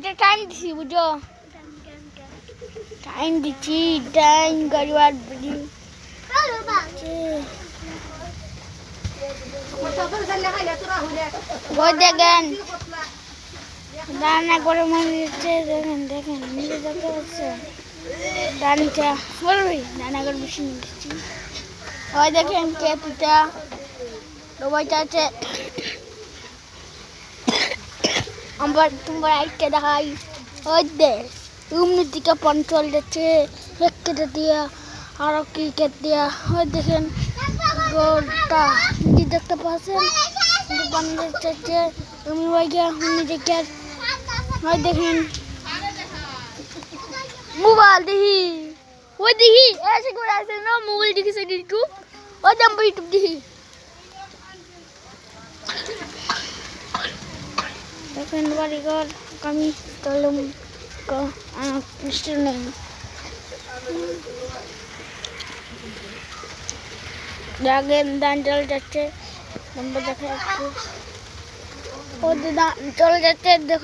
ওটা টাইম দিছি বুঝো টাইম দিচ্ছি টাইম গরিবার বুঝি ওই দেখেন রান্না করে মনে দিচ্ছে দেখেন দেখেন নিজে দেখতে পাচ্ছেন রান্নাটা বলবি রান্না করে বেশি দিচ্ছি ওই দেখেন কেতুটা ডোবাইটা আছে আমার তোমার আইটটা দেখাই ওই দেখ উমনি দিকে পঞ্চল যাচ্ছে এক কেটে দিয়া আরো কি কেটে দিয়া ওই দেখেন গোলটা নিজে দেখতে পাচ্ছেন বান্ধব যাচ্ছে তুমি ওই গিয়া উমনি দিকে ওই দেখেন মোবাইল দেখি ওই দেখি এসে করে আসে না মোবাইল দেখি সে ইউটিউব ওই দাম ইউটিউব দেখি দেখেন বাড়িঘর আমি তলম মিষ্টি নেই দেখেন ধান চলে যাচ্ছে দেখে একটু ও ধান চলে যাচ্ছে দেখুন